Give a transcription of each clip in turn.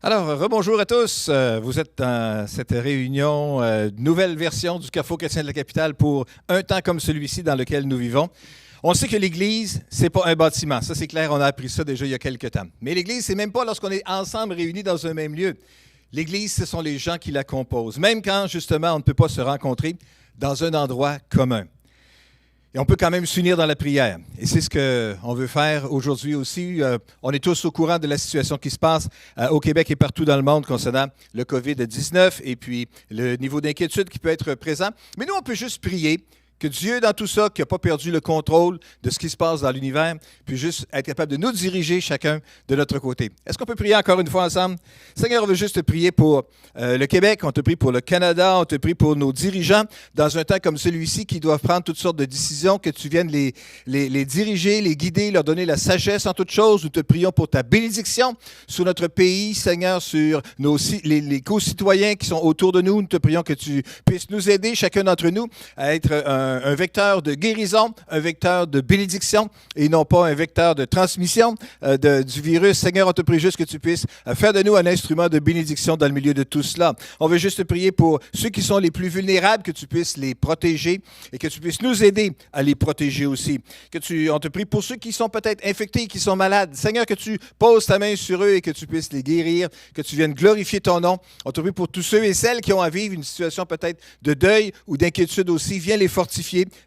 Alors, rebonjour à tous. Vous êtes dans cette réunion, nouvelle version du Carrefour chrétien de la capitale pour un temps comme celui-ci dans lequel nous vivons. On sait que l'Église, c'est pas un bâtiment. Ça, c'est clair, on a appris ça déjà il y a quelques temps. Mais l'Église, c'est même pas lorsqu'on est ensemble réunis dans un même lieu. L'Église, ce sont les gens qui la composent, même quand, justement, on ne peut pas se rencontrer dans un endroit commun. Et on peut quand même s'unir dans la prière. Et c'est ce qu'on veut faire aujourd'hui aussi. On est tous au courant de la situation qui se passe au Québec et partout dans le monde concernant le COVID-19 et puis le niveau d'inquiétude qui peut être présent. Mais nous, on peut juste prier que Dieu, dans tout ça, qui n'a pas perdu le contrôle de ce qui se passe dans l'univers, puisse juste être capable de nous diriger chacun de notre côté. Est-ce qu'on peut prier encore une fois ensemble? Seigneur, on veut juste te prier pour le Québec, on te prie pour le Canada, on te prie pour nos dirigeants dans un temps comme celui-ci qui doivent prendre toutes sortes de décisions, que tu viennes les diriger, les guider, leur donner la sagesse en toutes choses. Nous te prions pour ta bénédiction sur notre pays, Seigneur, sur les co-citoyens qui sont autour de nous. Nous te prions que tu puisses nous aider, chacun d'entre nous, à être un vecteur de guérison, un vecteur de bénédiction et non pas un vecteur de transmission du virus. Seigneur, on te prie juste que tu puisses faire de nous un instrument de bénédiction dans le milieu de tout cela. On veut juste te prier pour ceux qui sont les plus vulnérables, que tu puisses les protéger et que tu puisses nous aider à les protéger aussi. On te prie pour ceux qui sont peut-être infectés, qui sont malades. Seigneur, que tu poses ta main sur eux et que tu puisses les guérir, que tu viennes glorifier ton nom. On te prie pour tous ceux et celles qui ont à vivre une situation peut-être de deuil ou d'inquiétude aussi. Viens les fortifier.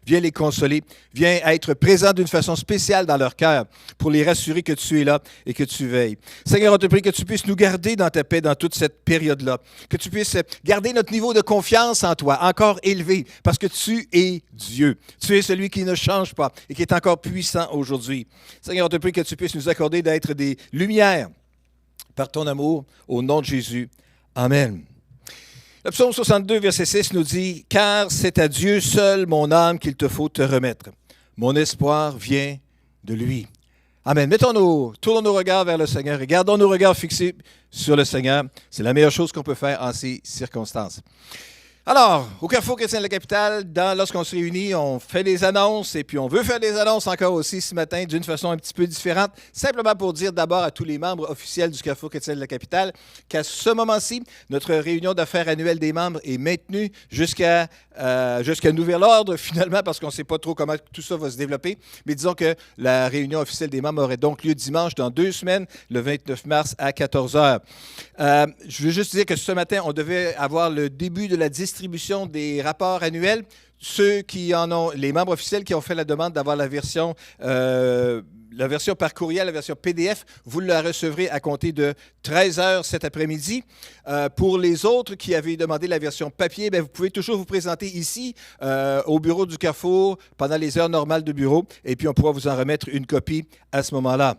Viens les consoler, viens être présent d'une façon spéciale dans leur cœur pour les rassurer que tu es là et que tu veilles. Seigneur, on te prie que tu puisses nous garder dans ta paix dans toute cette période-là, que tu puisses garder notre niveau de confiance en toi encore élevé parce que tu es Dieu. Tu es celui qui ne change pas et qui est encore puissant aujourd'hui. Seigneur, on te prie que tu puisses nous accorder d'être des lumières par ton amour au nom de Jésus. Amen. Le psaume 62, verset 6 nous dit « Car c'est à Dieu seul, mon âme, qu'il te faut te remettre. Mon espoir vient de lui. » Amen. Tournons nos regards vers le Seigneur et gardons nos regards fixés sur le Seigneur. C'est la meilleure chose qu'on peut faire en ces circonstances. Alors, au Carrefour chrétien de la capitale, lorsqu'on se réunit, on fait des annonces et puis on veut faire des annonces encore aussi ce matin d'une façon un petit peu différente, simplement pour dire d'abord à tous les membres officiels du Carrefour chrétien de la capitale qu'à ce moment-ci, notre réunion d'affaires annuelle des membres est maintenue jusqu'à nouvel ordre finalement parce qu'on ne sait pas trop comment tout ça va se développer. Mais disons que la réunion officielle des membres aurait donc lieu dimanche dans 2 semaines, le 29 mars à 14 h. Je veux juste dire que ce matin, on devait avoir le début de la distribution des rapports annuels. Ceux qui en ont, les membres officiels qui ont fait la demande d'avoir la version par courriel, la version PDF, vous la recevrez à compter de 13 h cet après-midi. Pour les autres qui avaient demandé la version papier, vous pouvez toujours vous présenter ici au bureau du Carrefour pendant les heures normales de bureau et puis on pourra vous en remettre une copie à ce moment-là.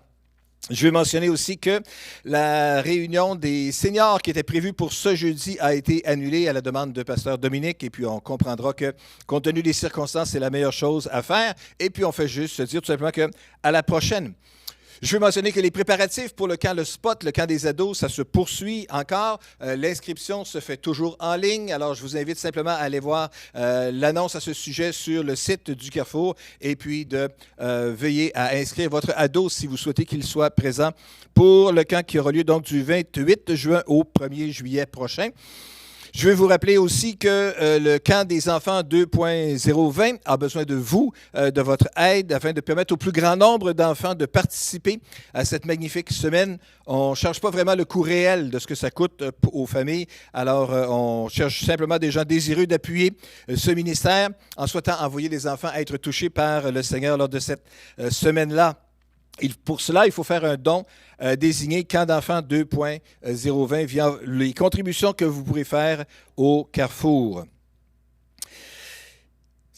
Je vais mentionner aussi que la réunion des seniors qui était prévue pour ce jeudi a été annulée à la demande de pasteur Dominique et puis on comprendra que, compte tenu des circonstances, c'est la meilleure chose à faire. Et puis on fait juste se dire tout simplement qu'à la prochaine. Je veux mentionner que les préparatifs pour le camp Le Spot, le camp des ados, ça se poursuit encore. L'inscription se fait toujours en ligne. Alors, je vous invite simplement à aller voir l'annonce à ce sujet sur le site du Carrefour et puis de veiller à inscrire votre ado si vous souhaitez qu'il soit présent pour le camp qui aura lieu donc du 28 juin au 1er juillet prochain. Je veux vous rappeler aussi que le camp des enfants 2.020 a besoin de vous, de votre aide, afin de permettre au plus grand nombre d'enfants de participer à cette magnifique semaine. On ne cherche pas vraiment le coût réel de ce que ça coûte aux familles. Alors, on cherche simplement des gens désireux d'appuyer ce ministère en souhaitant envoyer des enfants à être touchés par le Seigneur lors de cette semaine-là. Pour cela, il faut faire un don désigné Camp d'enfants 2.020 via les contributions que vous pourrez faire au Carrefour.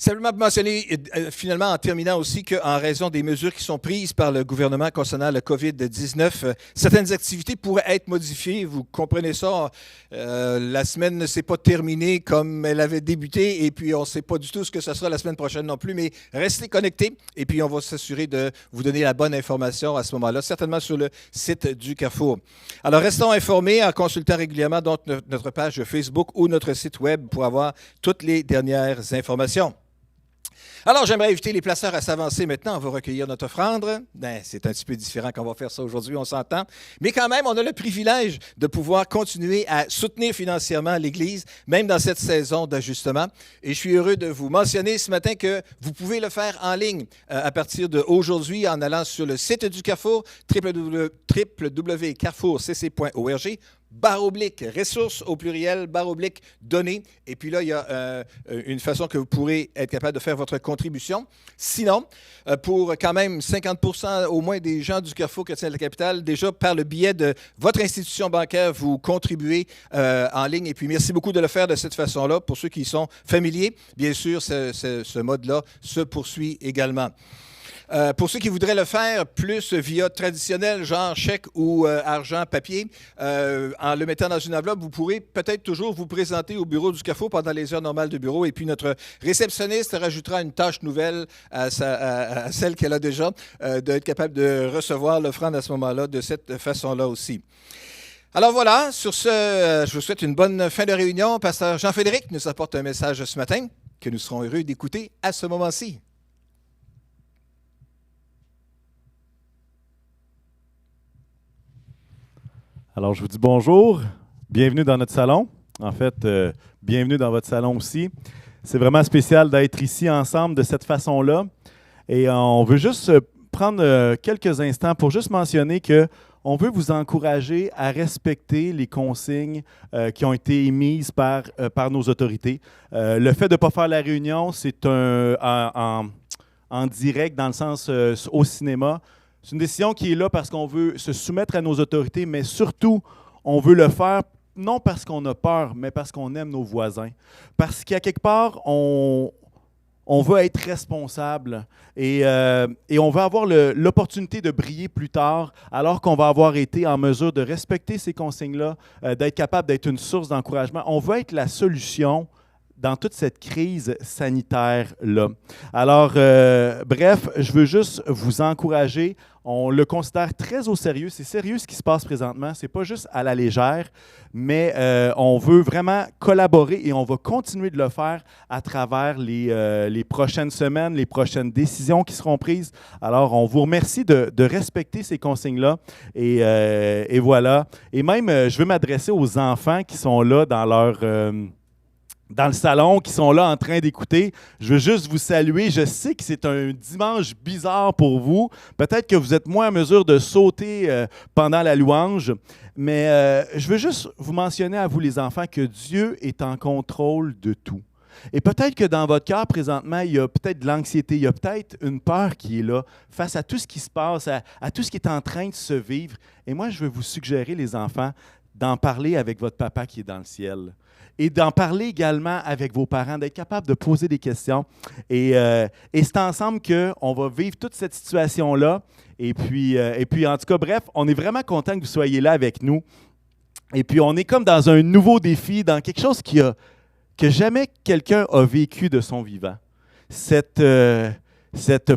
Simplement mentionner finalement en terminant aussi qu'en raison des mesures qui sont prises par le gouvernement concernant le COVID-19, certaines activités pourraient être modifiées. Vous comprenez ça, la semaine ne s'est pas terminée comme elle avait débuté et puis on ne sait pas du tout ce que ce sera la semaine prochaine non plus, mais restez connectés et puis on va s'assurer de vous donner la bonne information à ce moment-là, certainement sur le site du Carrefour. Alors restons informés en consultant régulièrement donc notre page Facebook ou notre site web pour avoir toutes les dernières informations. Alors, j'aimerais inviter les placeurs à s'avancer maintenant. On va recueillir notre offrande. C'est un petit peu différent qu'on va faire ça aujourd'hui, on s'entend. Mais quand même, on a le privilège de pouvoir continuer à soutenir financièrement l'Église, même dans cette saison d'ajustement. Et je suis heureux de vous mentionner ce matin que vous pouvez le faire en ligne à partir d'aujourd'hui en allant sur le site du Carrefour, www.carrefourcc.org. /ressources au pluriel, /données. Et puis là, il y a une façon que vous pourrez être capable de faire votre contribution. Sinon, pour quand même 50% au moins des gens du Carrefour chrétien de la capitale, déjà par le biais de votre institution bancaire, vous contribuez en ligne. Et puis, merci beaucoup de le faire de cette façon-là. Pour ceux qui y sont familiers, bien sûr, ce mode-là se poursuit également. Pour ceux qui voudraient le faire plus via traditionnel, genre chèque ou argent papier, en le mettant dans une enveloppe, vous pourrez peut-être toujours vous présenter au bureau du Carrefour pendant les heures normales de bureau. Et puis notre réceptionniste rajoutera une tâche nouvelle à celle qu'elle a déjà, d'être capable de recevoir l'offrande à ce moment-là de cette façon-là aussi. Alors voilà, sur ce, je vous souhaite une bonne fin de réunion. Pasteur Jean-Frédéric nous apporte un message ce matin que nous serons heureux d'écouter à ce moment-ci. Alors, je vous dis bonjour, bienvenue dans notre salon. En fait, bienvenue dans votre salon aussi. C'est vraiment spécial d'être ici ensemble de cette façon-là. Et on veut juste prendre quelques instants pour juste mentionner qu'on veut vous encourager à respecter les consignes qui ont été émises par nos autorités. Le fait de ne pas faire la réunion, c'est en direct, dans le sens au cinéma. C'est une décision qui est là parce qu'on veut se soumettre à nos autorités, mais surtout, on veut le faire non parce qu'on a peur, mais parce qu'on aime nos voisins. Parce qu'à quelque part, on veut être responsable et on veut avoir l'opportunité de briller plus tard alors qu'on va avoir été en mesure de respecter ces consignes-là, d'être capable d'être une source d'encouragement. On veut être la solution dans toute cette crise sanitaire-là. Alors, bref, je veux juste vous encourager. On le considère très au sérieux. C'est sérieux ce qui se passe présentement. Ce n'est pas juste à la légère, mais on veut vraiment collaborer et on va continuer de le faire à travers les prochaines semaines, les prochaines décisions qui seront prises. Alors, on vous remercie de respecter ces consignes-là. Et voilà. Et même, je veux m'adresser aux enfants qui sont là dans le salon, qui sont là en train d'écouter. Je veux juste vous saluer. Je sais que c'est un dimanche bizarre pour vous. Peut-être que vous êtes moins en mesure de sauter pendant la louange, mais je veux juste vous mentionner à vous, les enfants, que Dieu est en contrôle de tout. Et peut-être que dans votre cœur, présentement, il y a peut-être de l'anxiété, il y a peut-être une peur qui est là face à tout ce qui se passe, à tout ce qui est en train de se vivre. Et moi, je veux vous suggérer, les enfants, d'en parler avec votre papa qui est dans le ciel. Et d'en parler également avec vos parents, d'être capable de poser des questions. Et c'est ensemble qu'on va vivre toute cette situation-là. Et puis, en tout cas, bref, on est vraiment content que vous soyez là avec nous. Et puis, on est comme dans un nouveau défi, dans quelque chose que jamais quelqu'un a vécu de son vivant. Cette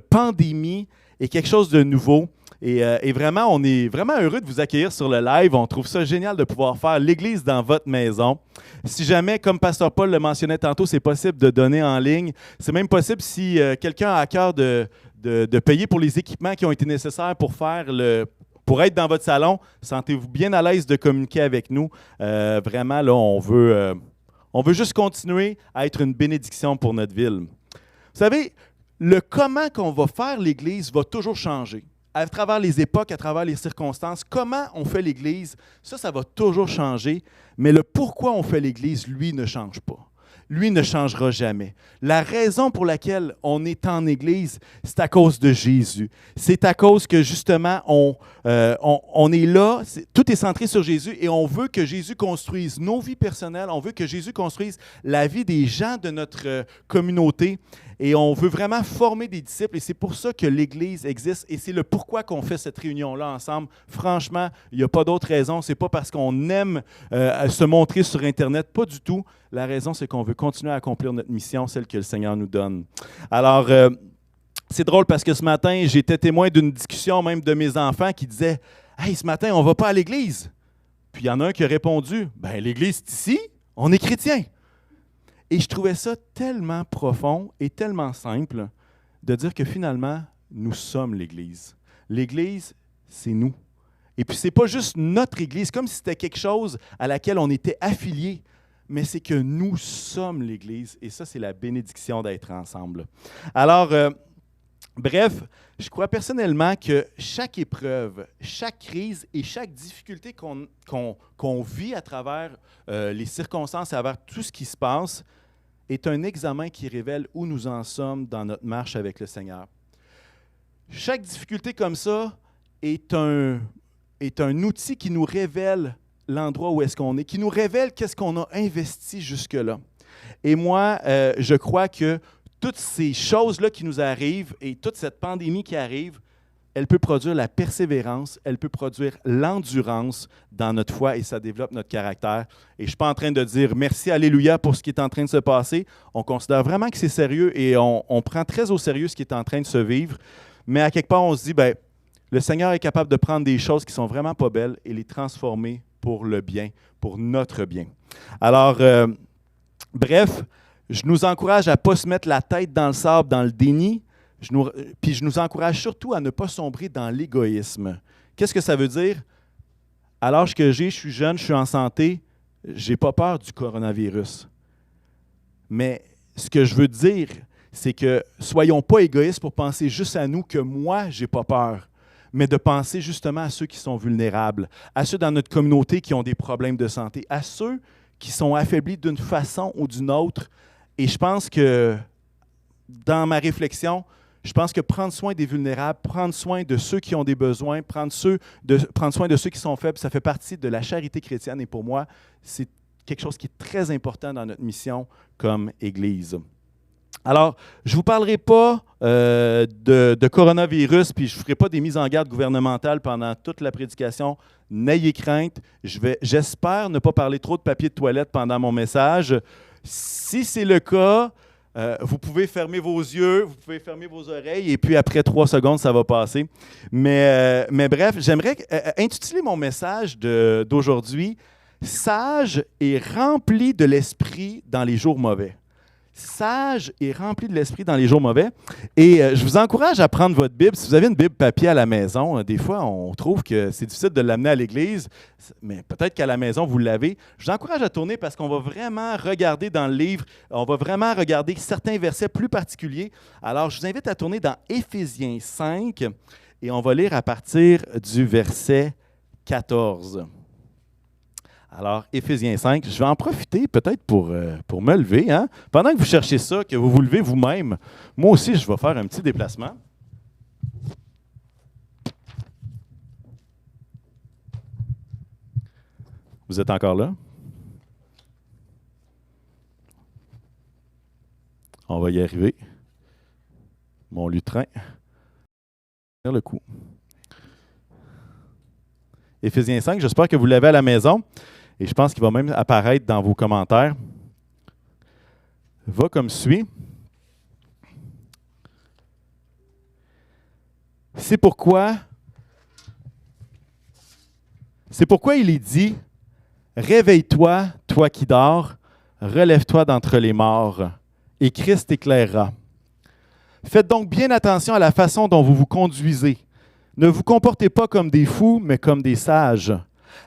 pandémie est quelque chose de nouveau. Et vraiment, on est vraiment heureux de vous accueillir sur le live. On trouve ça génial de pouvoir faire l'Église dans votre maison. Si jamais, comme Pasteur Paul le mentionnait tantôt, c'est possible de donner en ligne. C'est même possible si quelqu'un a à cœur de payer pour les équipements qui ont été nécessaires pour être dans votre salon. Sentez-vous bien à l'aise de communiquer avec nous. Vraiment, là, on veut juste continuer à être une bénédiction pour notre ville. Vous savez, le comment qu'on va faire l'Église va toujours changer. À travers les époques, à travers les circonstances, comment on fait l'Église, ça va toujours changer, mais le pourquoi on fait l'Église, lui, ne change pas. Lui ne changera jamais. La raison pour laquelle on est en Église, c'est à cause de Jésus. C'est à cause que, justement, on est là, tout est centré sur Jésus et on veut que Jésus construise nos vies personnelles, on veut que Jésus construise la vie des gens de notre communauté. Et on veut vraiment former des disciples et c'est pour ça que l'Église existe et c'est le pourquoi qu'on fait cette réunion-là ensemble. Franchement, il n'y a pas d'autre raison. Ce n'est pas parce qu'on aime se montrer sur Internet, pas du tout. La raison, c'est qu'on veut continuer à accomplir notre mission, celle que le Seigneur nous donne. Alors, c'est drôle parce que ce matin, j'étais témoin d'une discussion même de mes enfants qui disaient « Hey, ce matin, on ne va pas à l'Église. » Puis il y en a un qui a répondu « Ben, l'Église, c'est ici, on est chrétien. » Et je trouvais ça tellement profond et tellement simple de dire que finalement, nous sommes l'Église. L'Église, c'est nous. Et puis, ce n'est pas juste notre Église, comme si c'était quelque chose à laquelle on était affilié, mais c'est que nous sommes l'Église. Et ça, c'est la bénédiction d'être ensemble. Alors, bref, je crois personnellement que chaque épreuve, chaque crise et chaque difficulté qu'on vit à travers les circonstances, à travers tout ce qui se passe, est un examen qui révèle où nous en sommes dans notre marche avec le Seigneur. Chaque difficulté comme ça est un outil qui nous révèle l'endroit où est-ce qu'on est, qui nous révèle qu'est-ce qu'on a investi jusque-là. Et moi, je crois que toutes ces choses-là qui nous arrivent et toute cette pandémie qui arrive, elle peut produire la persévérance, elle peut produire l'endurance dans notre foi et ça développe notre caractère. Et je ne suis pas en train de dire merci, alléluia pour ce qui est en train de se passer. On considère vraiment que c'est sérieux et on prend très au sérieux ce qui est en train de se vivre. Mais à quelque part, on se dit, bien, le Seigneur est capable de prendre des choses qui ne sont vraiment pas belles et les transformer pour le bien, pour notre bien. Alors, bref, je nous encourage à ne pas se mettre la tête dans le sable, dans le déni, puis je nous encourage surtout à ne pas sombrer dans l'égoïsme. Qu'est-ce que ça veut dire? À l'âge que j'ai, je suis jeune, je suis en santé, je n'ai pas peur du coronavirus. Mais ce que je veux dire, c'est que soyons pas égoïstes pour penser juste à nous, que moi, je n'ai pas peur, mais de penser justement à ceux qui sont vulnérables, à ceux dans notre communauté qui ont des problèmes de santé, à ceux qui sont affaiblis d'une façon ou d'une autre. Et je pense que, dans ma réflexion, je pense que prendre soin des vulnérables, prendre soin de ceux qui ont des besoins, prendre soin de ceux qui sont faibles, ça fait partie de la charité chrétienne. Et pour moi, c'est quelque chose qui est très important dans notre mission comme Église. Alors, je ne vous parlerai pas de coronavirus, puis je ne ferai pas des mises en garde gouvernementales pendant toute la prédication. N'ayez crainte. J'espère ne pas parler trop de papier de toilette pendant mon message. Si c'est le cas, vous pouvez fermer vos yeux, vous pouvez fermer vos oreilles, et puis après 3 secondes, ça va passer. Mais bref, j'aimerais intituler mon message d'aujourd'hui « Sage et rempli de l'esprit dans les jours mauvais ». Sage et rempli de l'esprit dans les jours mauvais. Et je vous encourage à prendre votre Bible. Si vous avez une Bible papier à la maison, des fois, on trouve que c'est difficile de l'amener à l'église, mais peut-être qu'à la maison, vous l'avez. Je vous encourage à tourner parce qu'on va vraiment regarder dans le livre, on va vraiment regarder certains versets plus particuliers. Alors, je vous invite à tourner dans Éphésiens 5 et on va lire à partir du verset 14. Alors, Éphésiens 5, je vais en profiter peut-être pour me lever. Hein? Pendant que vous cherchez ça, que vous vous levez vous-même, moi aussi, je vais faire un petit déplacement. Vous êtes encore là? On va y arriver. Mon lutrin. Faire le coup. Éphésiens 5, j'espère que vous l'avez à la maison. Et je pense qu'il va même apparaître dans vos commentaires. Va comme suit. C'est pourquoi il est dit « Réveille-toi, toi qui dors, relève-toi d'entre les morts, et Christ t'éclairera. Faites donc bien attention à la façon dont vous vous conduisez. Ne vous comportez pas comme des fous, mais comme des sages.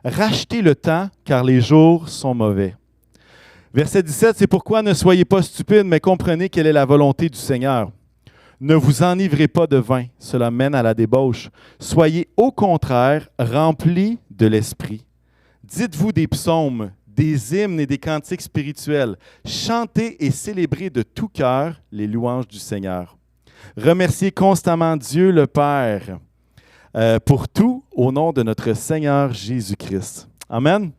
Rachetez le temps, car les jours sont mauvais. » Verset 17, c'est pourquoi ne soyez pas stupides, mais comprenez quelle est la volonté du Seigneur. Ne vous enivrez pas de vin, cela mène à la débauche. Soyez au contraire remplis de l'esprit. Dites-vous des psaumes, des hymnes et des cantiques spirituels. Chantez et célébrez de tout cœur les louanges du Seigneur. Remerciez constamment Dieu le Père pour tout au nom de notre Seigneur Jésus-Christ. Amen.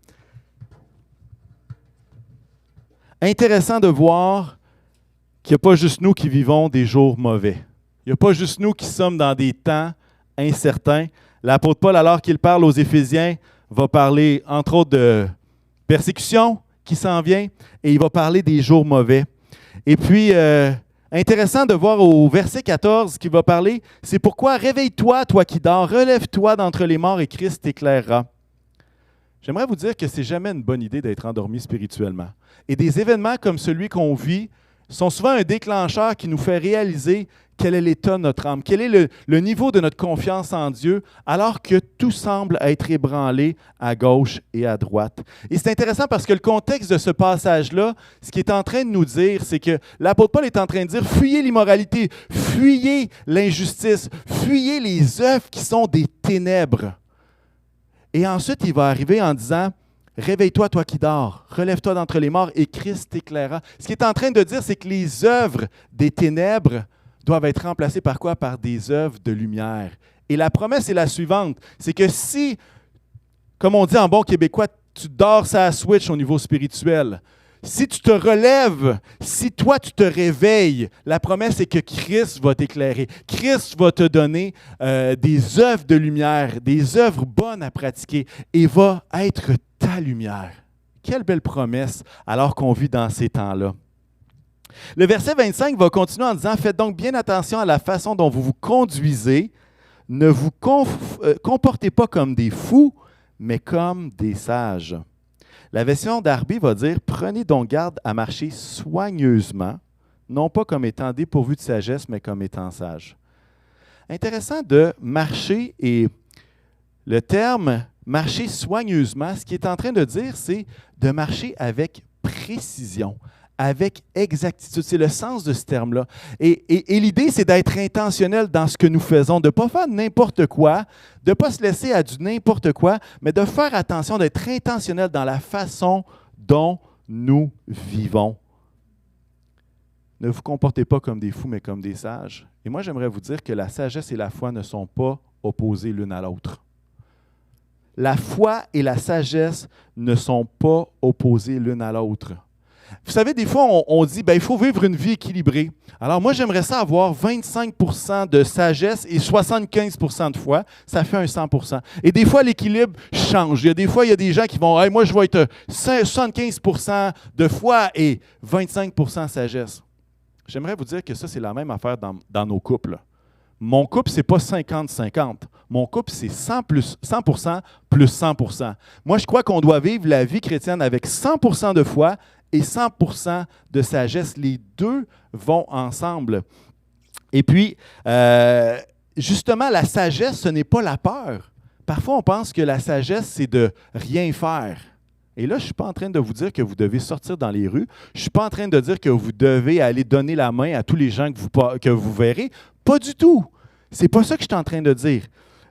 Intéressant de voir qu'il n'y a pas juste nous qui vivons des jours mauvais. Il n'y a pas juste nous qui sommes dans des temps incertains. L'apôtre Paul, alors qu'il parle aux Éphésiens, va parler entre autres de persécution qui s'en vient et il va parler des jours mauvais. Et puis, intéressant de voir au verset 14 qu'il va parler, c'est pourquoi réveille-toi, toi qui dors, relève-toi d'entre les morts et Christ t'éclairera. j'aimerais vous dire que c'est jamais une bonne idée d'être endormi spirituellement. Et des événements comme celui qu'on vit sont souvent un déclencheur qui nous fait réaliser quel est l'état de notre âme, quel est le niveau de notre confiance en Dieu, alors que tout semble être ébranlé à gauche et à droite. Et c'est intéressant parce que le contexte de ce passage-là, ce qu'il est en train de nous dire, c'est que l'apôtre Paul est en train de dire « Fuyez l'immoralité, fuyez l'injustice, fuyez les œuvres qui sont des ténèbres. » Et ensuite, il va arriver en disant « Réveille-toi, toi qui dors, relève-toi d'entre les morts et Christ t'éclairera. » Ce qu'il est en train de dire, c'est que les œuvres des ténèbres doivent être remplacées par quoi? Par des œuvres de lumière. Et la promesse est la suivante, c'est que si, comme on dit en bon québécois, tu dors sa switch au niveau spirituel, si tu te relèves, si toi tu te réveilles, la promesse est que Christ va t'éclairer. Christ va te donner des œuvres de lumière, des œuvres bonnes à pratiquer et va être ta lumière. Quelle belle promesse alors qu'on vit dans ces temps-là. Le verset 25 va continuer en disant « Faites donc bien attention à la façon dont vous vous conduisez. Ne vous comportez pas comme des fous, mais comme des sages. » La version d'Arby va dire « Prenez donc garde à marcher soigneusement, non pas comme étant dépourvu de sagesse, mais comme étant sage. » Intéressant de marcher, et le terme « marcher soigneusement », ce qu'il est en train de dire, c'est de marcher avec précision, avec exactitude. C'est le sens de ce terme-là. Et l'idée, c'est d'être intentionnel dans ce que nous faisons, de ne pas faire n'importe quoi, de ne pas se laisser à du n'importe quoi, mais de faire attention, d'être intentionnel dans la façon dont nous vivons. Ne vous comportez pas comme des fous, mais comme des sages. Et moi, j'aimerais vous dire que la sagesse et la foi ne sont pas opposées l'une à l'autre. La foi et la sagesse ne sont pas opposées l'une à l'autre. Vous savez, des fois, on dit il faut vivre une vie équilibrée. Alors moi, j'aimerais ça avoir 25% de sagesse et 75% de foi. Ça fait un 100%. Et des fois, l'équilibre change. Des fois, il y a des gens qui vont moi, je vais être 75% de foi et 25% sagesse. J'aimerais vous dire que ça, c'est la même affaire dans nos couples. Mon couple, ce n'est pas 50-50. Mon couple, c'est 100% plus 100%. Moi, je crois qu'on doit vivre la vie chrétienne avec 100% de foi et 100% de sagesse. Les deux vont ensemble. Et puis, justement, la sagesse, ce n'est pas la peur. Parfois, on pense que la sagesse, c'est de rien faire. Et là, je ne suis pas en train de vous dire que vous devez sortir dans les rues. Je ne suis pas en train de dire que vous devez aller donner la main à tous les gens que vous verrez. Pas du tout. Ce n'est pas ça que je suis en train de dire.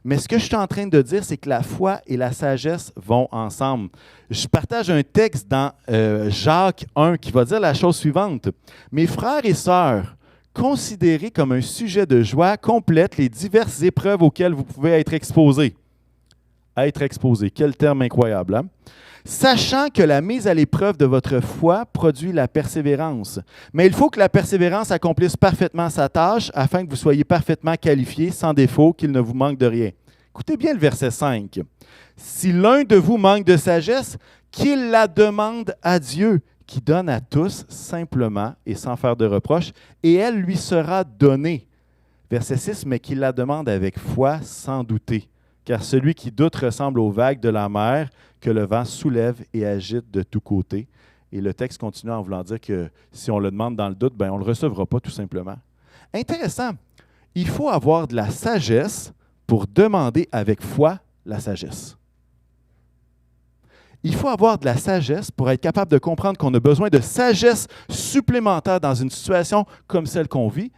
Mais ce que je suis en train de dire, c'est que la foi et la sagesse vont ensemble. Je partage un texte dans Jacques 1 qui va dire la chose suivante. « Mes frères et sœurs, considérez comme un sujet de joie complète les diverses épreuves auxquelles vous pouvez être exposés. » Être exposé, quel terme incroyable, hein? Sachant que la mise à l'épreuve de votre foi produit la persévérance. Mais il faut que la persévérance accomplisse parfaitement sa tâche afin que vous soyez parfaitement qualifiés, sans défaut, qu'il ne vous manque de rien. Écoutez bien le verset 5. « Si l'un de vous manque de sagesse, qu'il la demande à Dieu, qui donne à tous simplement et sans faire de reproche, et elle lui sera donnée. » Verset 6. « Mais qu'il la demande avec foi, sans douter. Car celui qui doute ressemble aux vagues de la mer que le vent soulève et agite de tous côtés. » Et le texte continue en voulant dire que si on le demande dans le doute, on ne le recevra pas tout simplement. Intéressant. Il faut avoir de la sagesse pour demander avec foi la sagesse. Il faut avoir de la sagesse pour être capable de comprendre qu'on a besoin de sagesse supplémentaire dans une situation comme celle qu'on vit.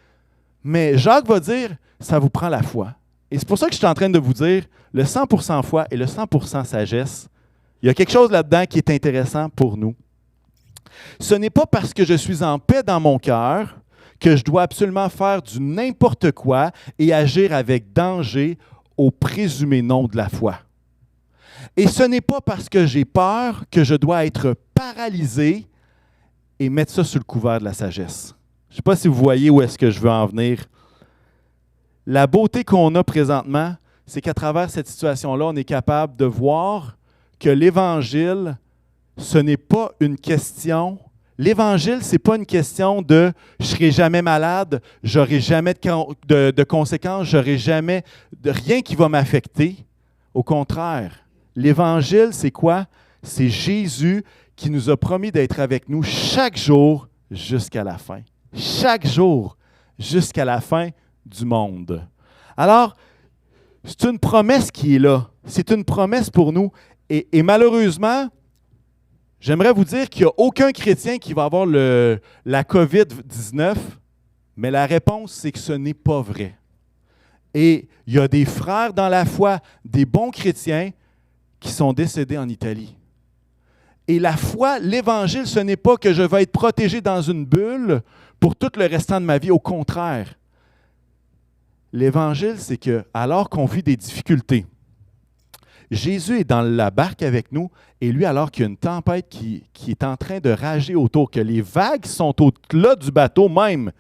Mais Jacques va dire, ça vous prend la foi. Et c'est pour ça que je suis en train de vous dire, le 100% foi et le 100% sagesse, il y a quelque chose là-dedans qui est intéressant pour nous. Ce n'est pas parce que je suis en paix dans mon cœur que je dois absolument faire du n'importe quoi et agir avec danger au présumé nom de la foi. Et ce n'est pas parce que j'ai peur que je dois être paralysé et mettre ça sous le couvert de la sagesse. Je ne sais pas si vous voyez où est-ce que je veux en venir. La beauté qu'on a présentement, c'est qu'à travers cette situation-là, on est capable de voir que l'Évangile, ce n'est pas une question. L'Évangile, ce n'est pas une question de « je ne serai jamais malade, je n'aurai jamais de conséquences, je n'aurai jamais de rien qui va m'affecter ». Au contraire, L'Évangile, c'est quoi? C'est Jésus qui nous a promis d'être avec nous chaque jour jusqu'à la fin. Chaque jour jusqu'à la fin du monde. Alors, c'est une promesse qui est là. C'est une promesse pour nous. Et malheureusement, j'aimerais vous dire qu'il n'y a aucun chrétien qui va avoir la COVID-19, mais la réponse, c'est que ce n'est pas vrai. Et il y a des frères dans la foi, des bons chrétiens, qui sont décédés en Italie. Et la foi, l'Évangile, ce n'est pas que je vais être protégé dans une bulle pour tout le restant de ma vie. Au contraire, l'Évangile, c'est que alors qu'on vit des difficultés, Jésus est dans la barque avec nous, et lui, alors qu'il y a une tempête qui est en train de rager autour, que les vagues sont au-delà du bateau même,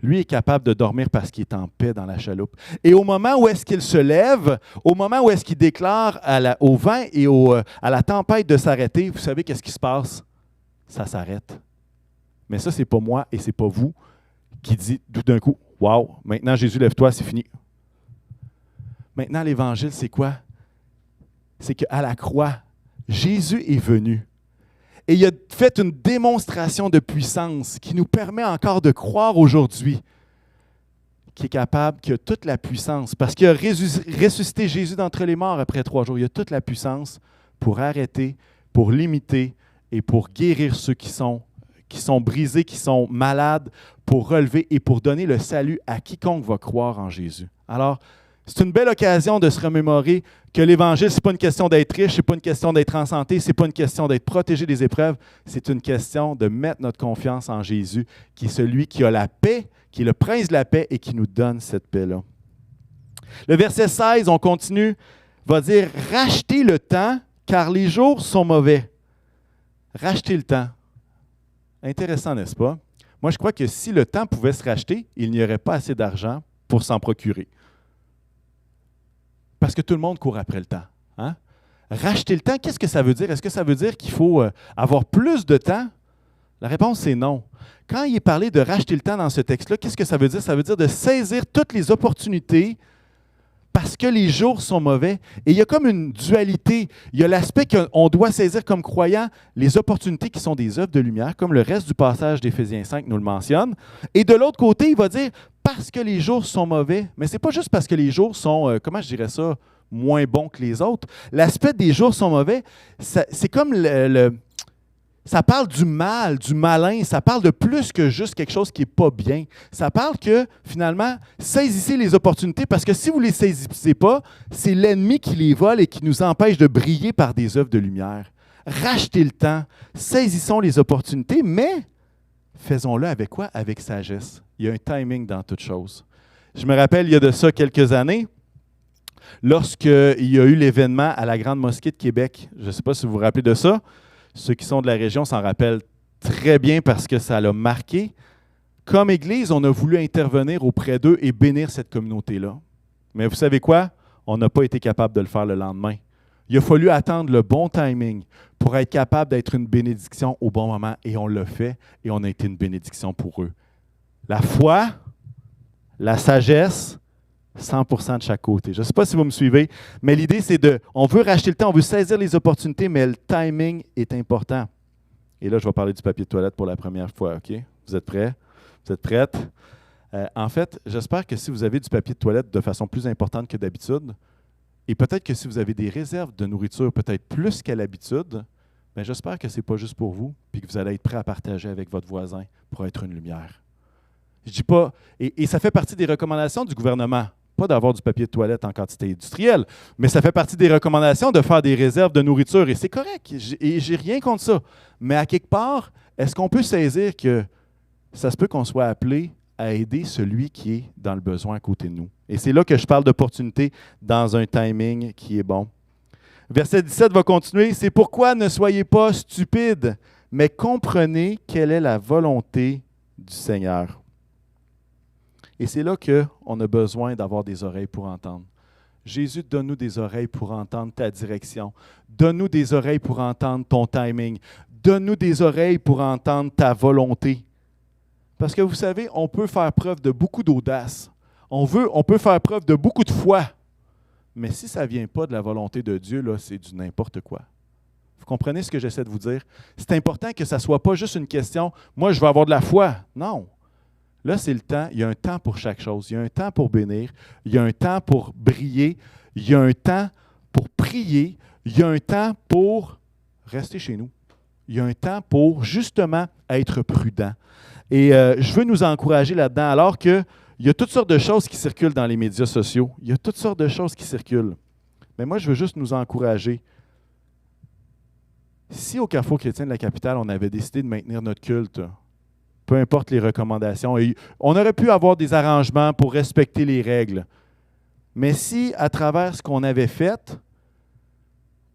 lui est capable de dormir parce qu'il est en paix dans la chaloupe. Et au moment où est-ce qu'il se lève, au moment où est-ce qu'il déclare au vent et à la tempête de s'arrêter, vous savez qu'est-ce qui se passe? Ça s'arrête. Mais ça, c'est pas moi et c'est pas vous qui dit tout d'un coup, « Wow, maintenant Jésus, lève-toi, c'est fini. » Maintenant, l'Évangile, c'est quoi? C'est qu'à la croix, Jésus est venu. Et il a fait une démonstration de puissance qui nous permet encore de croire aujourd'hui qu'il est capable, qu'il a toute la puissance, parce qu'il a ressuscité Jésus d'entre les morts après 3 jours. Il a toute la puissance pour arrêter, pour limiter et pour guérir ceux qui sont brisés, qui sont malades, pour relever et pour donner le salut à quiconque va croire en Jésus. Alors, c'est une belle occasion de se remémorer que l'Évangile, ce n'est pas une question d'être riche, ce n'est pas une question d'être en santé, ce n'est pas une question d'être protégé des épreuves, c'est une question de mettre notre confiance en Jésus, qui est celui qui a la paix, qui est le prince de la paix et qui nous donne cette paix-là. Le verset 16, on continue, va dire « Rachetez le temps, car les jours sont mauvais. » Racheter le temps. Intéressant, n'est-ce pas? Moi, je crois que si le temps pouvait se racheter, il n'y aurait pas assez d'argent pour s'en procurer. Parce que tout le monde court après le temps. Hein? Racheter le temps, qu'est-ce que ça veut dire? Est-ce que ça veut dire qu'il faut avoir plus de temps? La réponse, c'est non. Quand il est parlé de racheter le temps dans ce texte-là, qu'est-ce que ça veut dire? Ça veut dire de saisir toutes les opportunités parce que les jours sont mauvais. Et il y a comme une dualité. Il y a l'aspect qu'on doit saisir comme croyant les opportunités qui sont des œuvres de lumière, comme le reste du passage d'Éphésiens 5 nous le mentionne. Et de l'autre côté, il va dire parce que les jours sont mauvais. Mais ce n'est pas juste parce que les jours sont, comment je dirais ça, moins bons que les autres. L'aspect des jours sont mauvais, c'est comme ça parle du mal, du malin, ça parle de plus que juste quelque chose qui n'est pas bien. Ça parle que, finalement, saisissez les opportunités parce que si vous ne les saisissez pas, c'est l'ennemi qui les vole et qui nous empêche de briller par des œuvres de lumière. Rachetez le temps, saisissons les opportunités, mais faisons-le avec quoi? Avec sagesse. Il y a un timing dans toute chose. Je me rappelle, il y a de ça quelques années, lorsqu'il y a eu l'événement à la Grande Mosquée de Québec. Je ne sais pas si vous vous rappelez de ça. Ceux qui sont de la région s'en rappellent très bien parce que ça l'a marqué. Comme Église, on a voulu intervenir auprès d'eux et bénir cette communauté-là. Mais vous savez quoi? On n'a pas été capable de le faire le lendemain. Il a fallu attendre le bon timing pour être capable d'être une bénédiction au bon moment. Et on l'a fait et on a été une bénédiction pour eux. La foi, la sagesse, 100% de chaque côté. Je ne sais pas si vous me suivez, mais l'idée, c'est on veut racheter le temps, on veut saisir les opportunités, mais le timing est important. Et là, je vais parler du papier de toilette pour la première fois, OK? Vous êtes prêts? Vous êtes prêtes? En fait, j'espère que si vous avez du papier de toilette de façon plus importante que d'habitude, et peut-être que si vous avez des réserves de nourriture peut-être plus qu'à l'habitude, bien, j'espère que ce n'est pas juste pour vous, puis que vous allez être prêt à partager avec votre voisin pour être une lumière. Je dis pas, et ça fait partie des recommandations du gouvernement, pas d'avoir du papier de toilette en quantité industrielle, mais ça fait partie des recommandations de faire des réserves de nourriture, et c'est correct, et j'ai rien contre ça. Mais à quelque part, est-ce qu'on peut saisir que ça se peut qu'on soit appelé à aider celui qui est dans le besoin à côté de nous? Et c'est là que je parle d'opportunité dans un timing qui est bon. Verset 17 va continuer. « C'est pourquoi ne soyez pas stupides, mais comprenez quelle est la volonté du Seigneur. » Et c'est là qu'on a besoin d'avoir des oreilles pour entendre. Jésus, donne-nous des oreilles pour entendre ta direction. Donne-nous des oreilles pour entendre ton timing. Donne-nous des oreilles pour entendre ta volonté. Parce que vous savez, on peut faire preuve de beaucoup d'audace. On peut faire preuve de beaucoup de foi. Mais si ça ne vient pas de la volonté de Dieu, là, c'est du n'importe quoi. Vous comprenez ce que j'essaie de vous dire? C'est important que ça ne soit pas juste une question « moi, je veux avoir de la foi ». Non. Là, c'est le temps. Il y a un temps pour chaque chose. Il y a un temps pour bénir. Il y a un temps pour briller. Il y a un temps pour prier. Il y a un temps pour rester chez nous. Il y a un temps pour, justement, être prudent. Et je veux nous encourager là-dedans, alors qu'il y a toutes sortes de choses qui circulent dans les médias sociaux. Il y a toutes sortes de choses qui circulent. Mais moi, je veux juste nous encourager. Si au Carrefour chrétien de la capitale, on avait décidé de maintenir notre culte, peu importe les recommandations, et on aurait pu avoir des arrangements pour respecter les règles. Mais si, à travers ce qu'on avait fait,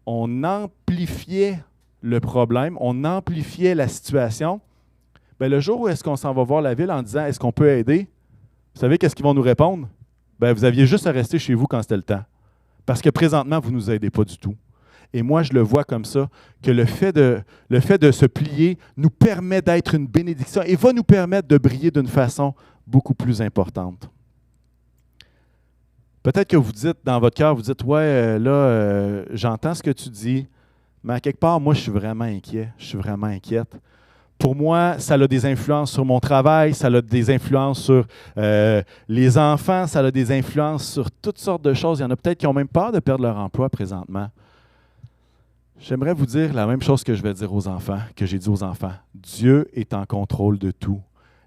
on amplifiait le problème, on amplifiait la situation, bien, le jour où est-ce qu'on s'en va voir la ville en disant « Est-ce qu'on peut aider? » Vous savez qu'est-ce qu'ils vont nous répondre? Bien, vous aviez juste à rester chez vous quand c'était le temps. Parce que présentement, vous ne nous aidez pas du tout. Et moi, je le vois comme ça, que le fait de se plier nous permet d'être une bénédiction et va nous permettre de briller d'une façon beaucoup plus importante. Peut-être que vous dites dans votre cœur, vous dites « Ouais, j'entends ce que tu dis, mais à quelque part, moi, je suis vraiment inquiet, je suis vraiment inquiète. » Pour moi, ça a des influences sur mon travail, ça a des influences sur les enfants, ça a des influences sur toutes sortes de choses. Il y en a peut-être qui ont même peur de perdre leur emploi présentement. J'aimerais vous dire la même chose que je vais dire aux enfants, que j'ai dit aux enfants. Dieu est en contrôle de tout.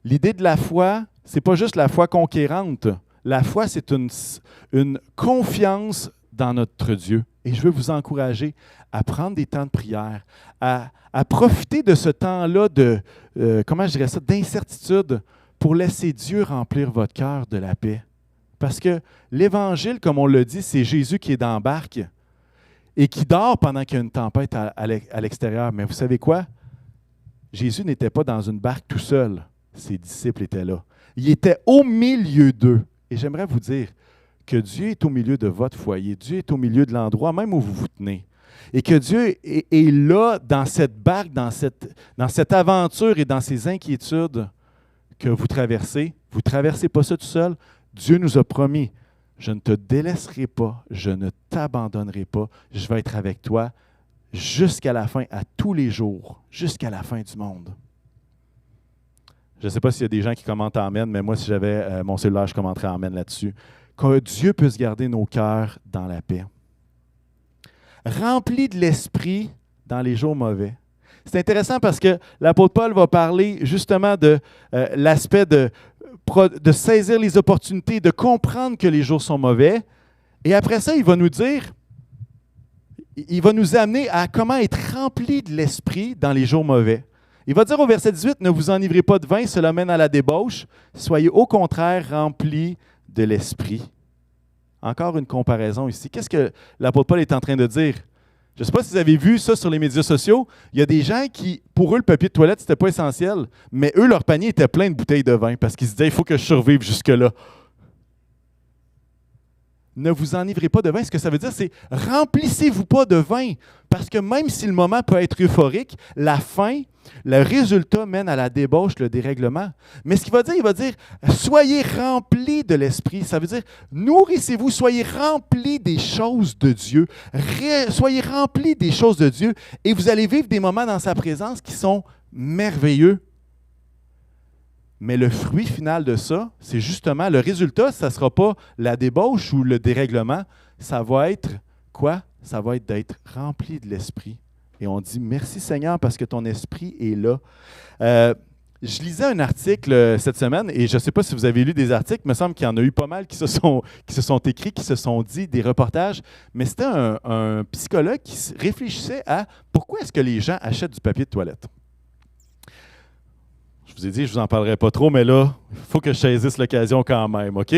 L'idée de la foi, ce n'est pas juste la foi conquérante. La foi, c'est une confiance dans notre Dieu. Et je veux vous encourager à prendre des temps de prière, à profiter de ce temps-là d'incertitude pour laisser Dieu remplir votre cœur de la paix. Parce que l'Évangile, comme on le dit, c'est Jésus qui est dans la barque et qui dort pendant qu'il y a une tempête à l'extérieur. Mais vous savez quoi? Jésus n'était pas dans une barque tout seul. Ses disciples étaient là. Il était au milieu d'eux. Et j'aimerais vous dire que Dieu est au milieu de votre foyer. Dieu est au milieu de l'endroit même où vous vous tenez. Et que Dieu est là dans cette barque, dans cette aventure et dans ces inquiétudes que vous traversez. Vous ne traversez pas ça tout seul. Dieu nous a promis, je ne te délaisserai pas, je ne t'abandonnerai pas, je vais être avec toi jusqu'à la fin, à tous les jours, jusqu'à la fin du monde. Je ne sais pas s'il y a des gens qui commentent Amen, mais moi, si j'avais mon cellulaire, je commenterais Amen là-dessus. Que Dieu puisse garder nos cœurs dans la paix. Remplis de l'esprit dans les jours mauvais. C'est intéressant parce que l'apôtre Paul va parler justement de l'aspect de saisir les opportunités, de comprendre que les jours sont mauvais. Et après ça, il va nous dire, il va nous amener à comment être rempli de l'esprit dans les jours mauvais. Il va dire au verset 18, « Ne vous enivrez pas de vin, cela mène à la débauche. Soyez au contraire remplis de l'esprit. » Encore une comparaison ici. Qu'est-ce que l'apôtre Paul est en train de dire? Je ne sais pas si vous avez vu ça sur les médias sociaux. Il y a des gens qui, pour eux, le papier de toilette, ce n'était pas essentiel, mais eux, leur panier était plein de bouteilles de vin parce qu'ils se disaient, il faut que je survive jusque-là. Ne vous enivrez pas de vin. Ce que ça veut dire, c'est remplissez-vous pas de vin. Parce que même si le moment peut être euphorique, la fin, le résultat mène à la débauche, le dérèglement. Mais ce qu'il va dire, il va dire, soyez remplis de l'esprit. Ça veut dire, nourrissez-vous, soyez remplis des choses de Dieu. Soyez remplis des choses de Dieu et vous allez vivre des moments dans sa présence qui sont merveilleux. Mais le fruit final de ça, c'est justement le résultat, ça ne sera pas la débauche ou le dérèglement, ça va être quoi? Ça va être d'être rempli de l'esprit. Et on dit merci Seigneur parce que ton esprit est là. Je lisais un article cette semaine et je ne sais pas si vous avez lu des articles, il me semble qu'il y en a eu pas mal qui se sont écrits, qui se sont dit des reportages, mais c'était un psychologue qui réfléchissait à pourquoi est-ce que les gens achètent du papier de toilette. Je vous ai dit, je ne vous en parlerai pas trop, mais là, il faut que je saisisse l'occasion quand même, OK?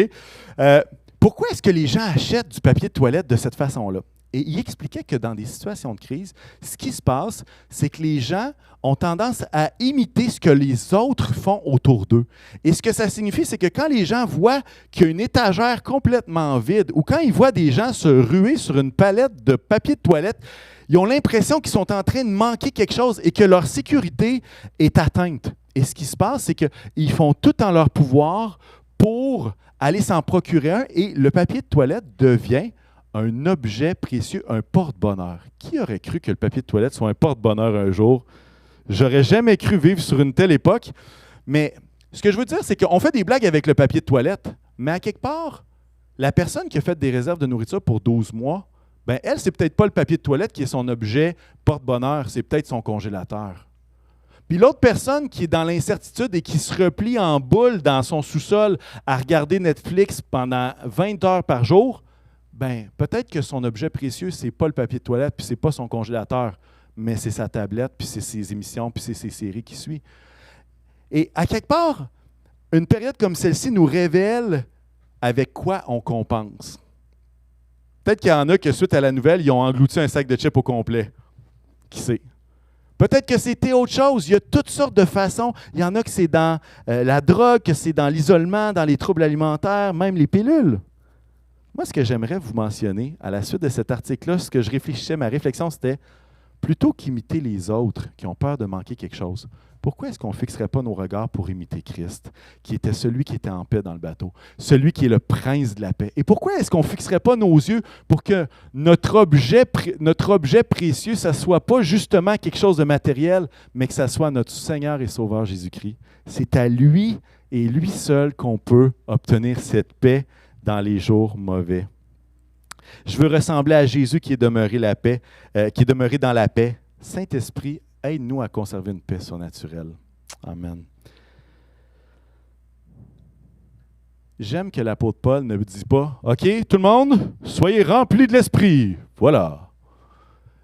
Pourquoi est-ce que les gens achètent du papier de toilette de cette façon-là? Et il expliquait que dans des situations de crise, ce qui se passe, c'est que les gens ont tendance à imiter ce que les autres font autour d'eux. Et ce que ça signifie, c'est que quand les gens voient qu'il y a une étagère complètement vide ou quand ils voient des gens se ruer sur une palette de papier de toilette, ils ont l'impression qu'ils sont en train de manquer quelque chose et que leur sécurité est atteinte. Et ce qui se passe, c'est qu'ils font tout en leur pouvoir pour aller s'en procurer un et le papier de toilette devient un objet précieux, un porte-bonheur. Qui aurait cru que le papier de toilette soit un porte-bonheur un jour? J'aurais jamais cru vivre sur une telle époque. Mais ce que je veux dire, c'est qu'on fait des blagues avec le papier de toilette, mais à quelque part, la personne qui a fait des réserves de nourriture pour 12 mois, ben elle, c'est peut-être pas le papier de toilette qui est son objet porte-bonheur, c'est peut-être son congélateur. Puis l'autre personne qui est dans l'incertitude et qui se replie en boule dans son sous-sol à regarder Netflix pendant 20 heures par jour, ben peut-être que son objet précieux, c'est pas le papier de toilette, puis c'est pas son congélateur, mais c'est sa tablette, puis c'est ses émissions, puis c'est ses séries qui suivent. Et à quelque part, une période comme celle-ci nous révèle avec quoi on compense. Peut-être qu'il y en a que, suite à la nouvelle, ils ont englouti un sac de chips au complet. Qui sait? Peut-être que c'était autre chose. Il y a toutes sortes de façons. Il y en a que c'est dans la drogue, que c'est dans l'isolement, dans les troubles alimentaires, même les pilules. Moi, ce que j'aimerais vous mentionner, à la suite de cet article-là, ce que je réfléchissais, ma réflexion, c'était plutôt qu'imiter les autres qui ont peur de manquer quelque chose, pourquoi est-ce qu'on ne fixerait pas nos regards pour imiter Christ, qui était celui qui était en paix dans le bateau, celui qui est le prince de la paix? Et pourquoi est-ce qu'on ne fixerait pas nos yeux pour que notre objet précieux, ça ne soit pas justement quelque chose de matériel, mais que ça soit notre Seigneur et Sauveur Jésus-Christ? C'est à lui et lui seul qu'on peut obtenir cette paix dans les jours mauvais. Je veux ressembler à Jésus qui est demeuré dans la paix. Saint-Esprit, aide-nous à conserver une paix surnaturelle. Amen. J'aime que l'apôtre Paul ne dit pas « OK, tout le monde, soyez remplis de l'Esprit. » Voilà.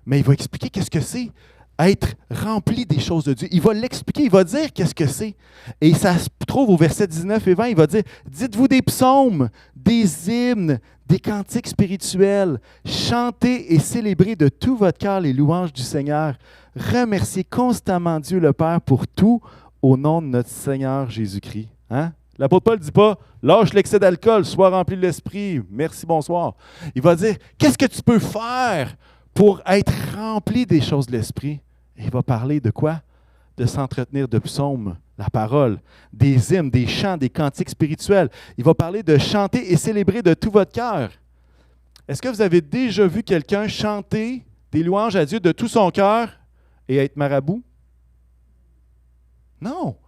Mais il va expliquer qu'est-ce que c'est être rempli des choses de Dieu. Il va l'expliquer, il va dire qu'est-ce que c'est. Et ça se trouve au verset 19 et 20, il va dire « Dites-vous des psaumes, des hymnes, des cantiques spirituels, chantez et célébrez de tout votre cœur les louanges du Seigneur. Remerciez constamment Dieu le Père pour tout au nom de notre Seigneur Jésus-Christ. » Hein? L'apôtre Paul ne dit pas « Lâche l'excès d'alcool, sois rempli de l'Esprit, merci, bonsoir. » Il va dire « Qu'est-ce que tu peux faire pour être rempli des choses de l'Esprit? » Et il va parler de quoi? De s'entretenir de psaumes, la parole, des hymnes, des chants, des cantiques spirituels. Il va parler de chanter et célébrer de tout votre cœur. Est-ce que vous avez déjà vu quelqu'un chanter des louanges à Dieu de tout son cœur et être marabout? Non.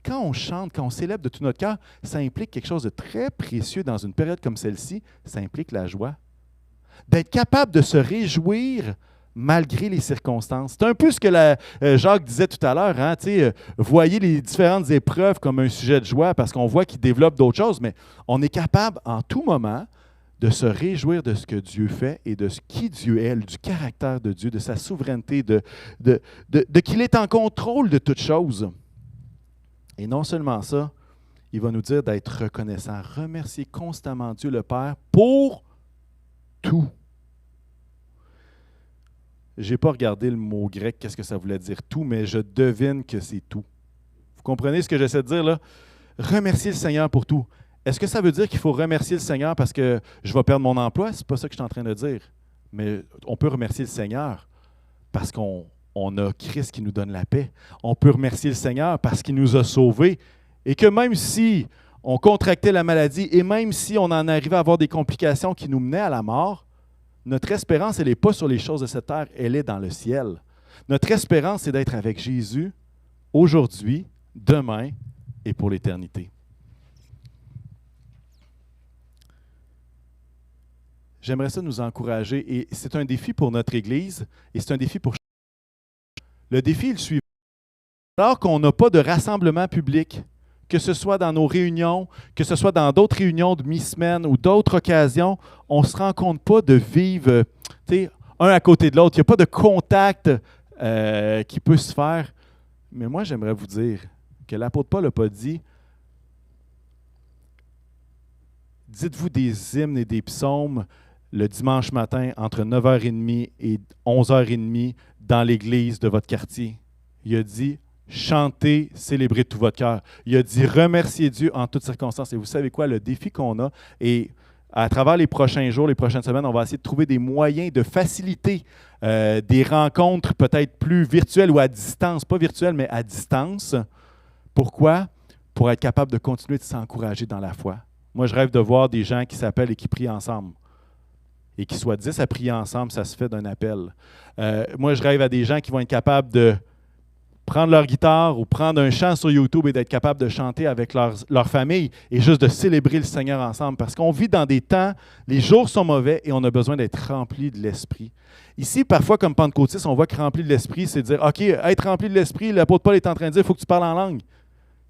Quand on chante, quand on célèbre de tout notre cœur, ça implique quelque chose de très précieux dans une période comme celle-ci. Ça implique la joie. D'être capable de se réjouir malgré les circonstances. C'est un peu ce que Jacques disait tout à l'heure. Hein, voyez les différentes épreuves comme un sujet de joie parce qu'on voit qu'il développe d'autres choses, mais on est capable en tout moment de se réjouir de ce que Dieu fait et de ce qui Dieu est, du caractère de Dieu, de sa souveraineté, de qu'il est en contrôle de toutes choses. Et non seulement ça, il va nous dire d'être reconnaissant, remercier constamment Dieu le Père pour tout. Je n'ai pas regardé le mot grec, qu'est-ce que ça voulait dire tout, mais je devine que c'est tout. Vous comprenez ce que j'essaie de dire là? Remercier le Seigneur pour tout. Est-ce que ça veut dire qu'il faut remercier le Seigneur parce que je vais perdre mon emploi? Ce n'est pas ça que je suis en train de dire. Mais on peut remercier le Seigneur parce qu'on a Christ qui nous donne la paix. On peut remercier le Seigneur parce qu'il nous a sauvés et que même si on contractait la maladie et même si on en arrivait à avoir des complications qui nous menaient à la mort, notre espérance, elle n'est pas sur les choses de cette terre, elle est dans le ciel. Notre espérance, c'est d'être avec Jésus aujourd'hui, demain et pour l'éternité. J'aimerais ça nous encourager et c'est un défi pour notre Église et c'est un défi pour chacun. Le défi est le suivant. Alors qu'on n'a pas de rassemblement public, que ce soit dans nos réunions, que ce soit dans d'autres réunions de mi-semaine ou d'autres occasions, on ne se rend compte pas de vivre un à côté de l'autre. Il n'y a pas de contact qui peut se faire. Mais moi, j'aimerais vous dire que l'apôtre Paul n'a pas dit « Dites-vous des hymnes et des psaumes le dimanche matin entre 9h30 et 11h30 dans l'église de votre quartier. » Il a dit chantez, célébrez de tout votre cœur. Il a dit remerciez Dieu en toutes circonstances. Et vous savez quoi, le défi qu'on a, et à travers les prochains jours, les prochaines semaines, on va essayer de trouver des moyens de faciliter des rencontres peut-être plus virtuelles ou à distance, pas virtuelles, mais à distance. Pourquoi? Pour être capable de continuer de s'encourager dans la foi. Moi, je rêve de voir des gens qui s'appellent et qui prient ensemble. et qu'ils soient 10 à prier ensemble, ça se fait d'un appel. Moi, je rêve à des gens qui vont être capables de prendre leur guitare ou prendre un chant sur YouTube et d'être capables de chanter avec leur famille et juste de célébrer le Seigneur ensemble. Parce qu'on vit dans des temps, les jours sont mauvais et on a besoin d'être rempli de l'Esprit. Ici, parfois, comme pentecôtiste, on voit que rempli de l'Esprit, c'est dire, OK, être rempli de l'Esprit, l'apôtre Paul est en train de dire, il faut que tu parles en langue.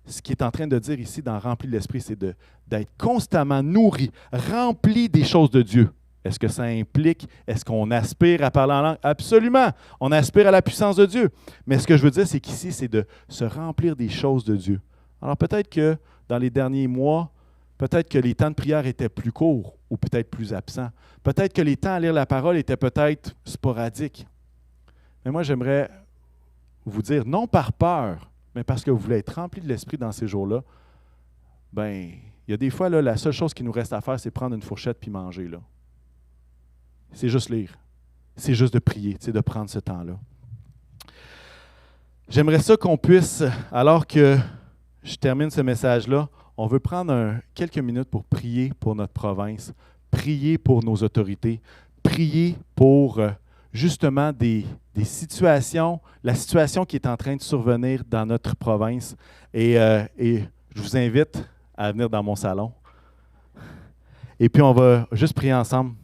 Ce qu'il est en train de dire ici dans rempli de l'Esprit, c'est d'être constamment nourri, rempli des choses de Dieu. Est-ce que ça implique, est-ce qu'on aspire à parler en langue? Absolument! On aspire à la puissance de Dieu. Mais ce que je veux dire, c'est qu'ici, c'est de se remplir des choses de Dieu. Alors peut-être que dans les derniers mois, peut-être que les temps de prière étaient plus courts ou peut-être plus absents. Peut-être que les temps à lire la parole étaient peut-être sporadiques. Mais moi, j'aimerais vous dire, non par peur, mais parce que vous voulez être rempli de l'Esprit dans ces jours-là, bien, il y a des fois, là, la seule chose qui nous reste à faire, c'est prendre une fourchette puis manger, là. C'est juste lire. C'est juste de prier, c'est de prendre ce temps-là. J'aimerais ça qu'on puisse, alors que je termine ce message-là, on veut prendre quelques minutes pour prier pour notre province, prier pour nos autorités, prier pour justement des situations, la situation qui est en train de survenir dans notre province. Et je vous invite à venir dans mon salon. Et puis on va juste prier ensemble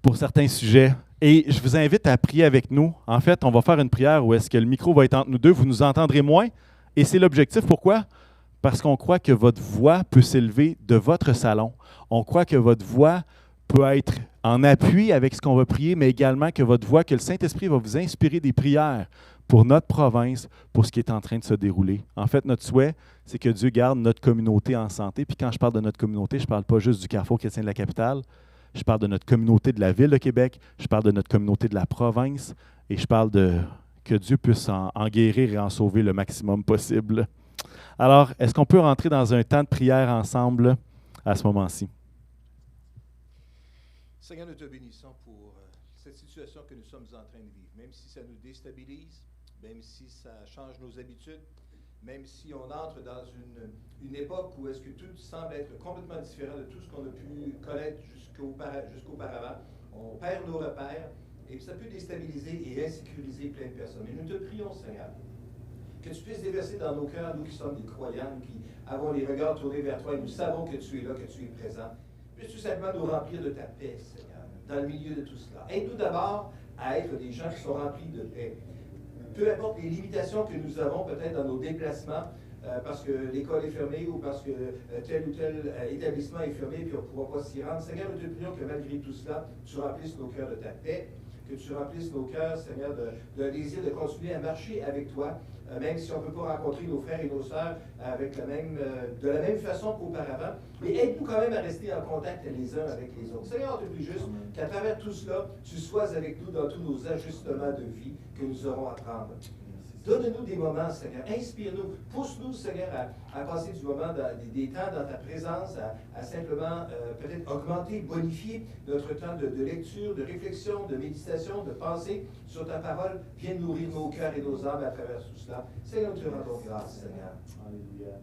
pour certains sujets. Et je vous invite à prier avec nous. En fait, on va faire une prière où est-ce que le micro va être entre nous deux. Vous nous entendrez moins. Et c'est l'objectif. Pourquoi? Parce qu'on croit que votre voix peut s'élever de votre salon. On croit que votre voix peut être en appui avec ce qu'on va prier, mais également que votre voix, que le Saint-Esprit va vous inspirer des prières pour notre province, pour ce qui est en train de se dérouler. En fait, notre souhait, c'est que Dieu garde notre communauté en santé. Puis quand je parle de notre communauté, je ne parle pas juste du Carrefour chrétien de la capitale. Je parle de notre communauté de la ville de Québec, je parle de notre communauté de la province et je parle de que Dieu puisse en guérir et en sauver le maximum possible. Alors, est-ce qu'on peut rentrer dans un temps de prière ensemble à ce moment-ci? Seigneur, nous te bénissons pour cette situation que nous sommes en train de vivre, même si ça nous déstabilise, même si ça change nos habitudes, même si on entre dans une époque où est-ce que tout semble être complètement différent de tout ce qu'on a pu connaître jusqu'auparavant. On perd nos repères et ça peut déstabiliser et insécuriser plein de personnes. Mais nous te prions, Seigneur, que tu puisses déverser dans nos cœurs, nous qui sommes des croyants, qui avons les regards tournés vers toi et nous savons que tu es là, que tu es présent. Puisses tout simplement nous remplir de ta paix, Seigneur, dans le milieu de tout cela. Aide-nous d'abord à être des gens qui sont remplis de paix. Peu importe les limitations que nous avons peut-être dans nos déplacements, parce que l'école est fermée ou parce que tel ou tel établissement est fermé et qu'on ne pourra pas s'y rendre. Seigneur, nous te prions que malgré tout cela, tu remplisses nos cœurs de ta paix, que tu remplisses nos cœurs, Seigneur, d'un désir de continuer à marcher avec toi, même si on ne peut pas rencontrer nos frères et nos sœurs de la même façon qu'auparavant. Mais aide-nous quand même à rester en contact les uns avec les autres. Seigneur, on te prie juste qu'à travers tout cela, tu sois avec nous dans tous nos ajustements de vie que nous aurons à prendre. Donne-nous des moments, Seigneur. Inspire-nous. Pousse-nous, Seigneur, à passer du moment des temps dans ta présence, à simplement peut-être augmenter, bonifier notre temps de lecture, de réflexion, de méditation, de pensée sur ta parole. Viens nourrir nos cœurs et nos âmes à travers tout cela. Seigneur, nous te rendons grâce, Seigneur. Alléluia.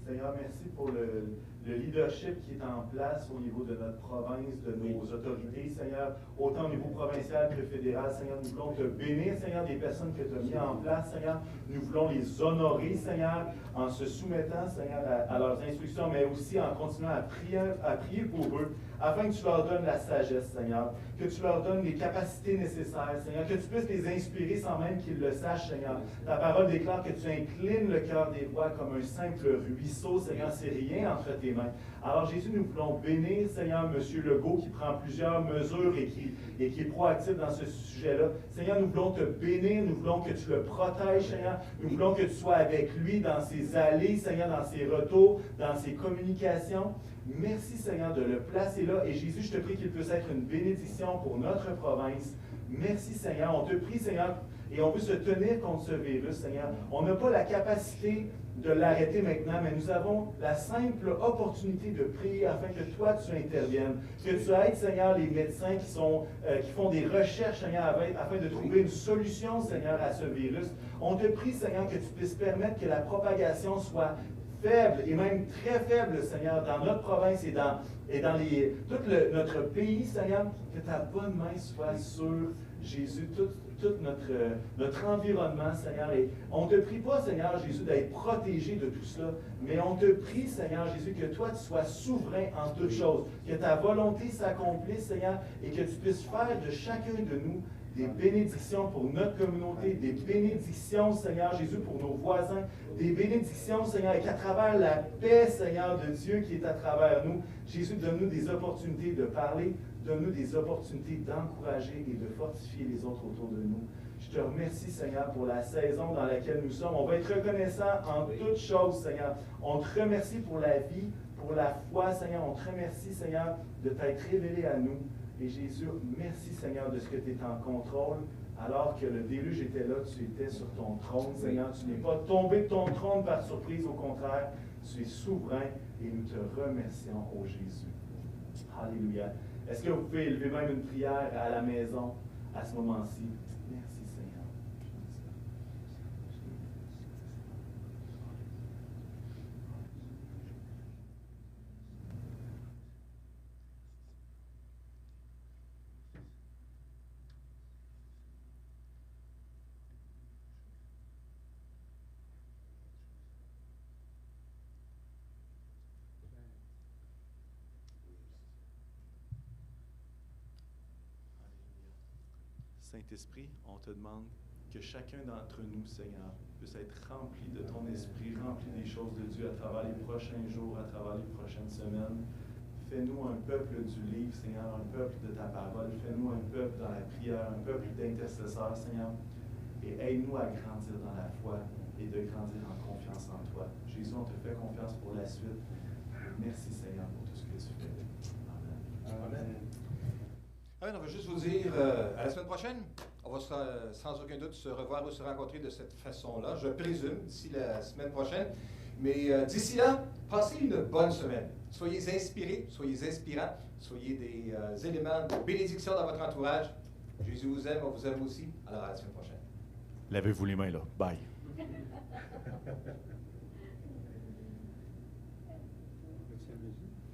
Seigneur, merci pour le leadership qui est en place au niveau de notre province, de nos autorités, Seigneur, autant au niveau provincial que fédéral. Seigneur, nous voulons te bénir, Seigneur, des personnes que tu as mises en place, Seigneur. Nous voulons les honorer, Seigneur, en se soumettant, Seigneur, à leurs instructions, mais aussi en continuant à prier pour eux, afin que tu leur donnes la sagesse, Seigneur, que tu leur donnes les capacités nécessaires, Seigneur, que tu puisses les inspirer sans même qu'ils le sachent, Seigneur. Ta parole déclare que tu inclines le cœur des rois comme un simple ruisseau, Seigneur, c'est rien entre tes mains. Alors Jésus, nous voulons bénir, Seigneur, M. Legault, qui prend plusieurs mesures et qui est proactif dans ce sujet-là. Seigneur, nous voulons te bénir, nous voulons que tu le protèges, Seigneur. Nous voulons que tu sois avec lui dans ses allées, Seigneur, dans ses retours, dans ses communications. Merci, Seigneur, de le placer là. Et Jésus, je te prie qu'il puisse être une bénédiction pour notre province. Merci, Seigneur. On te prie, Seigneur, et on veut se tenir contre ce virus, Seigneur. On n'a pas la capacité de l'arrêter maintenant, mais nous avons la simple opportunité de prier afin que toi, tu interviennes. Que tu aides, Seigneur, les médecins qui font des recherches, Seigneur, afin de trouver une solution, Seigneur, à ce virus. On te prie, Seigneur, que tu puisses permettre que la propagation soit faibles et même très faibles, Seigneur, dans notre province et dans notre pays, Seigneur, que ta bonne main soit sur Jésus, tout notre environnement, Seigneur. Et on ne te prie pas, Seigneur Jésus, d'être protégé de tout cela, mais on te prie, Seigneur Jésus, que toi, tu sois souverain en toutes choses, que ta volonté s'accomplisse, Seigneur, et que tu puisses faire de chacun de nous des bénédictions pour notre communauté, des bénédictions, Seigneur Jésus, pour nos voisins, des bénédictions, Seigneur, et qu'à travers la paix, Seigneur, de Dieu qui est à travers nous, Jésus, donne-nous des opportunités de parler, donne-nous des opportunités d'encourager et de fortifier les autres autour de nous. Je te remercie, Seigneur, pour la saison dans laquelle nous sommes. On va être reconnaissant en toutes choses, Seigneur. On te remercie pour la vie, pour la foi, Seigneur. On te remercie, Seigneur, de t'être révélé à nous. Et Jésus, merci Seigneur de ce que tu es en contrôle. Alors que le déluge était là, tu étais sur ton trône, Seigneur. Tu n'es pas tombé de ton trône par surprise, au contraire. Tu es souverain et nous te remercions, ô Jésus. Alléluia. Est-ce que vous pouvez élever même une prière à la maison à ce moment-ci? Merci Seigneur. Saint-Esprit, on te demande que chacun d'entre nous, Seigneur, puisse être rempli de ton esprit, rempli des choses de Dieu à travers les prochains jours, à travers les prochaines semaines. Fais-nous un peuple du livre, Seigneur, un peuple de ta parole. Fais-nous un peuple dans la prière, un peuple d'intercesseurs, Seigneur. Et aide-nous à grandir dans la foi et de grandir en confiance en toi. Jésus, on te fait confiance pour la suite. Merci, Seigneur, pour tout ce que tu fais. Amen. Amen. On va juste vous dire, à la semaine prochaine, on va sans aucun doute se revoir ou se rencontrer de cette façon-là, je présume, d'ici la semaine prochaine. Mais d'ici là, passez une bonne semaine. Soyez inspirés, soyez inspirants, soyez des éléments de bénédiction dans votre entourage. Jésus vous aime, on vous aime aussi. Alors à la semaine prochaine. Lavez-vous les mains là. Bye.